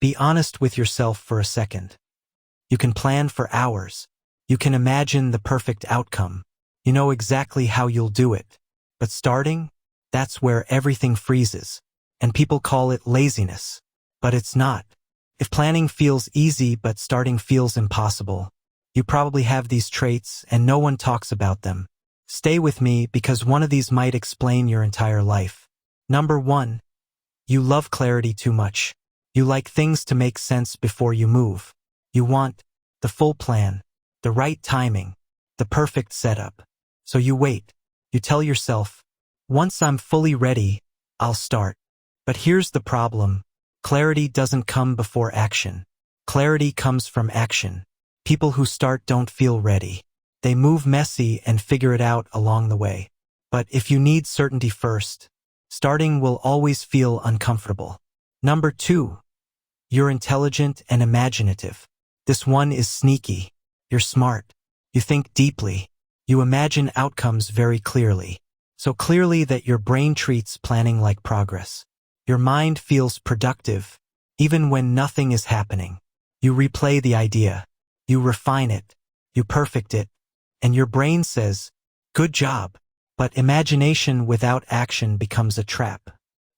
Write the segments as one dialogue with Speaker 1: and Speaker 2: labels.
Speaker 1: Be honest with yourself for a second. You can plan for hours. You can imagine the perfect outcome. You know exactly how you'll do it. But starting? That's where everything freezes. And people call it laziness. But it's not. If planning feels easy but starting feels impossible, you probably have these traits and no one talks about them. Stay with me because one of these might explain your entire life. Number 1. You love clarity too much. You like things to make sense before you move. You want the full plan, the right timing, the perfect setup. So you wait. You tell yourself, once I'm fully ready, I'll start. But here's the problem. Clarity doesn't come before action. Clarity comes from action. People who start don't feel ready. They move messy and figure it out along the way. But if you need certainty first, starting will always feel uncomfortable. Number 2. You're intelligent and imaginative. This one is sneaky. You're smart. You think deeply. You imagine outcomes very clearly. So clearly that your brain treats planning like progress. Your mind feels productive, even when nothing is happening. You replay the idea. You refine it. You perfect it. And your brain says, good job. But imagination without action becomes a trap.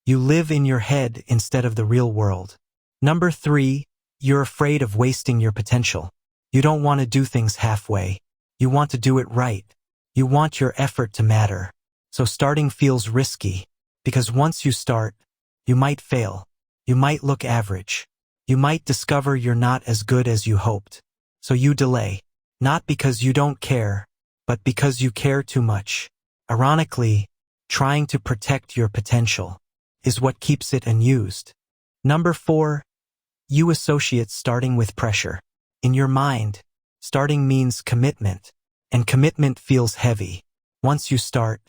Speaker 1: You live in your head instead of the real world. Number 3, you're afraid of wasting your potential. You don't want to do things halfway. You want to do it right. You want your effort to matter. So starting feels risky, because once you start, you might fail. You might look average. You might discover you're not as good as you hoped. So you delay, not because you don't care, but because you care too much. Ironically, trying to protect your potential is what keeps it unused. Number 4, you associate starting with pressure. In your mind, starting means commitment, and commitment feels heavy. Once you start,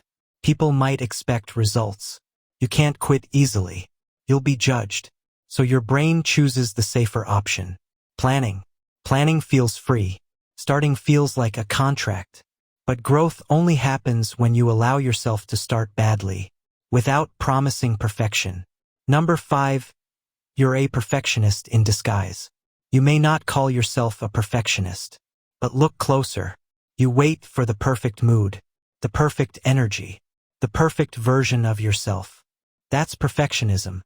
Speaker 1: people might expect results. You can't quit easily. You'll be judged. So your brain chooses the safer option. Planning. Planning feels free. Starting feels like a contract. But growth only happens when you allow yourself to start badly, without promising perfection. Number 5, you're a perfectionist in disguise. You may not call yourself a perfectionist, but look closer. You wait for the perfect mood, the perfect energy, the perfect version of yourself. That's perfectionism,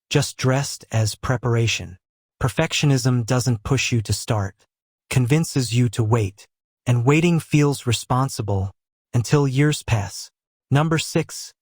Speaker 1: just dressed as preparation. Perfectionism doesn't push you to start, convinces you to wait, and waiting feels responsible until years pass. Number 6,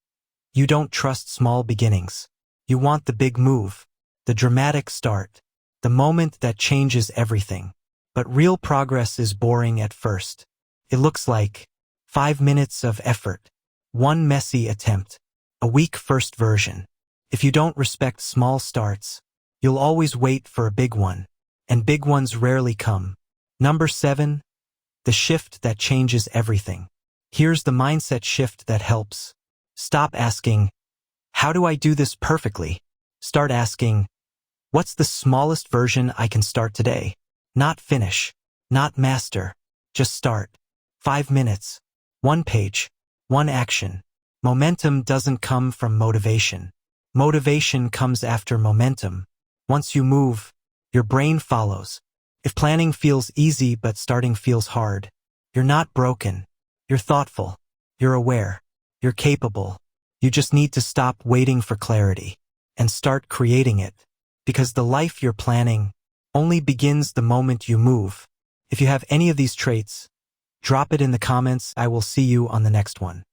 Speaker 1: you don't trust small beginnings. You want the big move, the dramatic start, the moment that changes everything. But real progress is boring at first. It looks like 5 minutes of effort, one messy attempt, a weak first version. If you don't respect small starts, you'll always wait for a big one, and big ones rarely come. Number 7, the shift that changes everything. Here's the mindset shift that helps. Stop asking, how do I do this perfectly? Start asking, what's the smallest version I can start today? Not finish, not master, just start. 5 minutes, 1 page, 1 action. Momentum doesn't come from motivation. Motivation comes after momentum. Once you move, your brain follows. If planning feels easy but starting feels hard, you're not broken. You're thoughtful. You're aware. You're capable. You just need to stop waiting for clarity and start creating it, because the life you're planning only begins the moment you move. If you have any of these traits, drop it in the comments. I will see you on the next one.